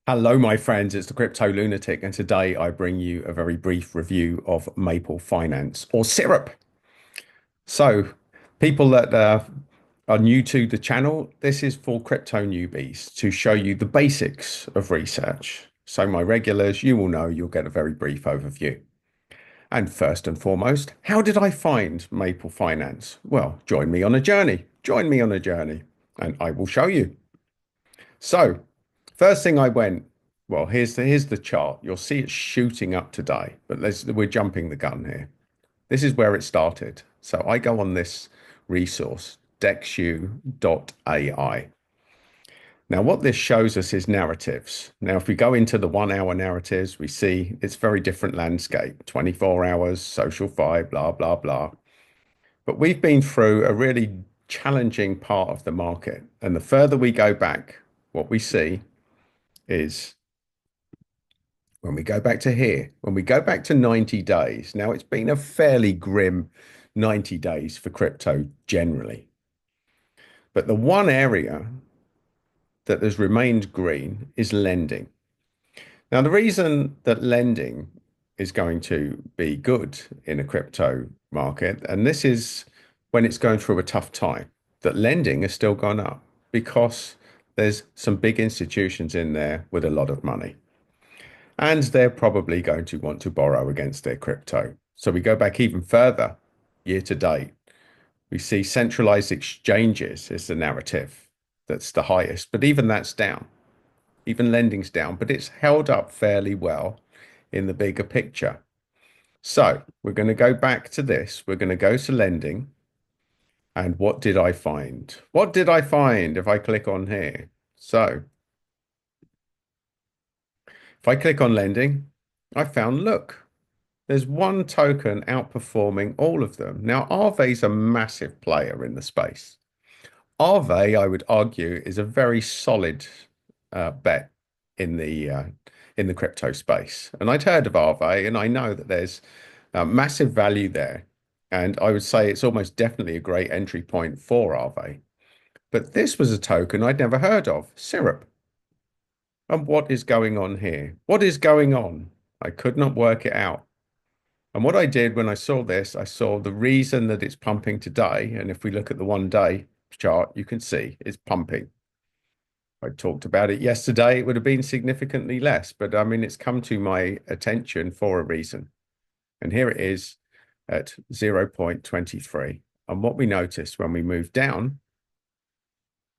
Hello, my friends. It's the Crypto Lunatic, and today I bring you a very brief review of Maple Finance or Syrup. So, people that are new to the channel, this is for crypto newbies to show you the basics of research. So, my regulars, you will know you'll get a very brief overview. And first and foremost, how did I find Maple Finance? Well, join me on a journey. Join me on a journey, and I will show you. So, first thing I went, well, here's the chart. You'll see it shooting up today, but we're jumping the gun here. This is where it started. So I go on this resource, dexu.ai. Now, what this shows us is narratives. Now, if we go into the 1 hour narratives, we see it's very different landscape, 24 hours, social fi, blah, blah, blah. But we've been through a really challenging part of the market. And the further we go back, what we see is when we go back to here, when we go back to 90 days, now it's been a fairly grim 90 days for crypto generally. But the one area that has remained green is lending. Now, the reason that lending is going to be good in a crypto market, and this is when it's going through a tough time, that lending has still gone up because there's some big institutions in there with a lot of money. And they're probably going to want to borrow against their crypto. So we go back even further, year to date. We see centralized exchanges is the narrative that's the highest, but even that's down. Even lending's down, but it's held up fairly well in the bigger picture. So we're going to go back to this. We're going to go to lending. And what did I find? What did I find if I click on here? So if I click on lending, I found, look, there's one token outperforming all of them. Now, Arve's a massive player in the space. Arve, I would argue, is a very solid bet in the crypto space. And I'd heard of Arve, and I know that there's massive value there. And I would say it's almost definitely a great entry point for Arve. But this was a token I'd never heard of, Syrup. And what is going on here? What is going on? I could not work it out. And what I did when I saw this, I saw the reason that it's pumping today. And if we look at the 1 day chart, you can see it's pumping. I talked about it yesterday. It would have been significantly less, but I mean, it's come to my attention for a reason. And here it is at 0.23. And what we noticed when we moved down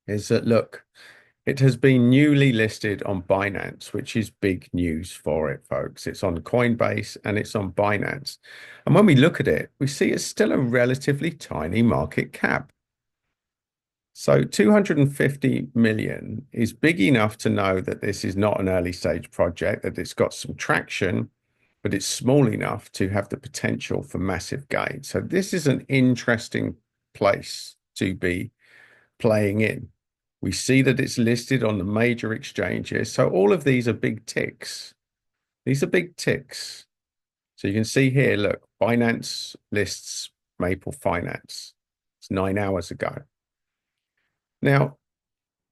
is that, look, it has been newly listed on Binance, which is big news for it, folks. It's on Coinbase and it's on Binance. And when we look at it, we see it's still a relatively tiny market cap. So 250 million is big enough to know that this is not an early stage project, that it's got some traction, but it's small enough to have the potential for massive gain. So this is an interesting place to be playing in. We see that it's listed on the major exchanges. So all of these are big ticks. These are big ticks. So you can see here, look, Binance lists Maple Finance. It's 9 hours ago. Now,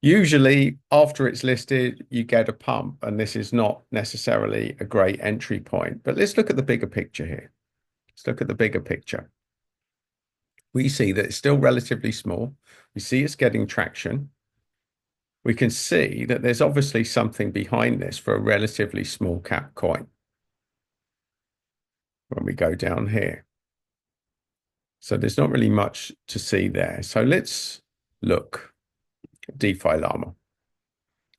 usually after it's listed, you get a pump, and this is not necessarily a great entry point. But let's look at the bigger picture here. Let's look at the bigger picture. We see that it's still relatively small. We see it's getting traction. We can see that there's obviously something behind this for a relatively small cap coin when we go down here. So there's not really much to see there. So let's look at DeFi Llama.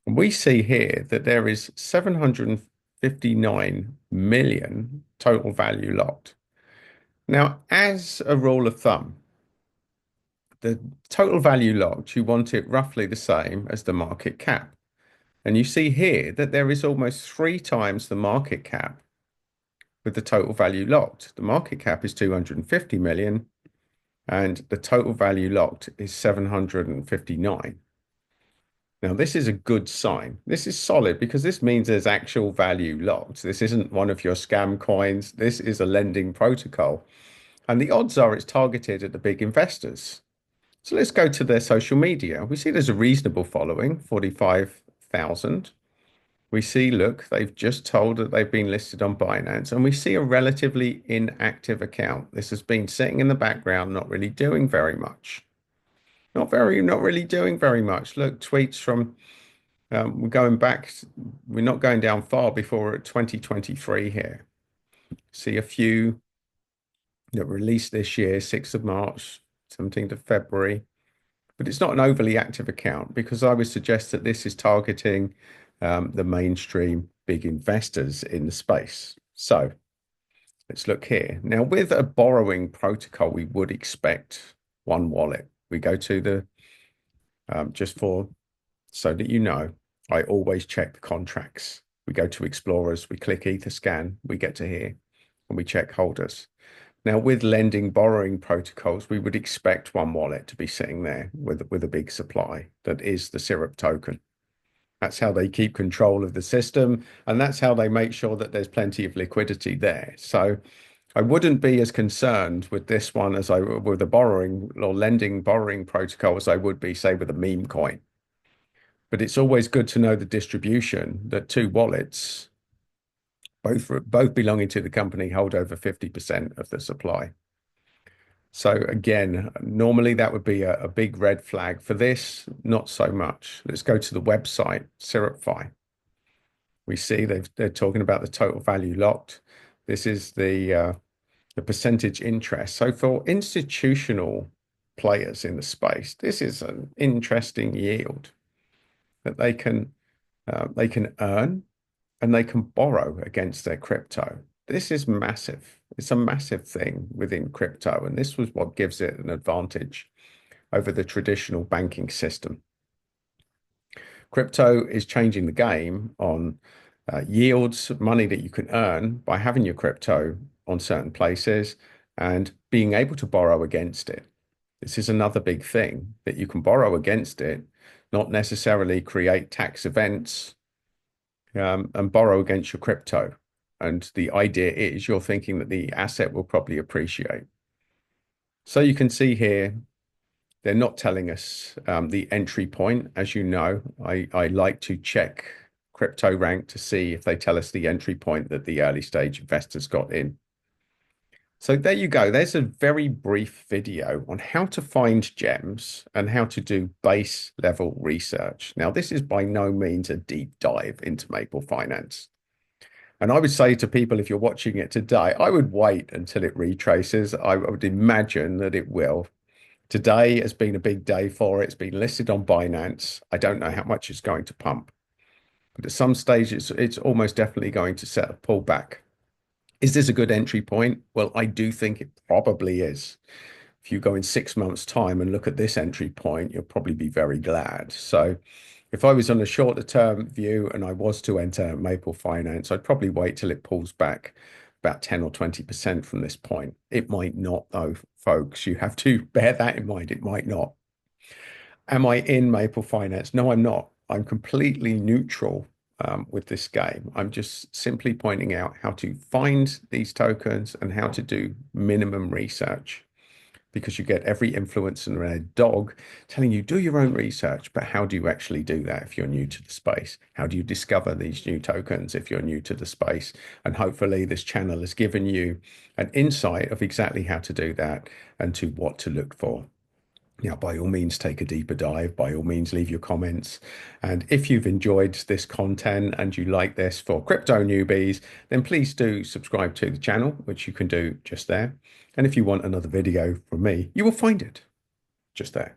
And we see here that there is 759 million total value locked. Now, as a rule of thumb, the total value locked, you want it roughly the same as the market cap. And you see here that there is almost 3 times the market cap with the total value locked. The market cap is 250 million and the total value locked is 759. Now, this is a good sign. This is solid because this means there's actual value locked. This isn't one of your scam coins. This is a lending protocol. And the odds are it's targeted at the big investors. So let's go to their social media. We see there's a reasonable following, 45,000. We see, look, they've just told that they've been listed on Binance, and we see a relatively inactive account. This has been sitting in the background, not really doing very much. Not really doing very much. Look, tweets from we're going back, we're not going down far before we're at 2023 here. See a few that were released this year, 6th of March, 17th of February. But it's not an overly active account because I would suggest that this is targeting the mainstream big investors in the space. So let's look here. Now, with a borrowing protocol, we would expect one wallet. We go to the, just for so that you know, I always check the contracts. We go to Explorers, we click Etherscan, we get to here, and we check holders. Now, with lending borrowing protocols, we would expect one wallet to be sitting there with a big supply that is the syrup token. That's how they keep control of the system, and that's how they make sure that there's plenty of liquidity there. So I wouldn't be as concerned with this one as I would with the borrowing or lending borrowing protocol as I would be, say, with a meme coin. But it's always good to know the distribution that two wallets, both belonging to the company, hold over 50% of the supply. So again, normally that would be a big red flag. For this, not so much. Let's go to the website, SyrupFi. We see they're talking about the total value locked. This is the percentage interest. So for institutional players in the space, this is an interesting yield that they can earn and they can borrow against their crypto. This is massive. It's a massive thing within crypto, and this was what gives it an advantage over the traditional banking system. Crypto is changing the game on yields, money that you can earn by having your crypto on certain places and being able to borrow against it. This is another big thing that you can borrow against it, not necessarily create tax events and borrow against your crypto. And the idea is you're thinking that the asset will probably appreciate. So you can see here, they're not telling us the entry point. As you know, I like to check crypto rank to see if they tell us the entry point that the early stage investors got in. So there you go. There's a very brief video on how to find gems and how to do base level research. Now, this is by no means a deep dive into Maple Finance. And I would say to people, if you're watching it today, I would wait until it retraces. I would imagine that it will. Today has been a big day for it. It's been listed on Binance. I don't know how much it's going to pump, but at some stage, it's almost definitely going to set a pullback. Is this a good entry point? Well, I do think it probably is. If you go in 6 months' time and look at this entry point, you'll probably be very glad. So if I was on a shorter term view and I was to enter Maple Finance, I'd probably wait till it pulls back about 10 or 20% from this point. It might not, though, folks. You have to bear that in mind. It might not. Am I in Maple Finance? No, I'm not. I'm completely neutral with this game. I'm just simply pointing out how to find these tokens and how to do minimum research, because you get every influencer and a dog telling you do your own research. But how do you actually do that if you're new to the space? How do you discover these new tokens if you're new to the space? And hopefully this channel has given you an insight of exactly how to do that and to what to look for. Now, by all means, take a deeper dive. By all means, leave your comments. And if you've enjoyed this content and you like this for crypto newbies, then please do subscribe to the channel, which you can do just there. And if you want another video from me, you will find it just there.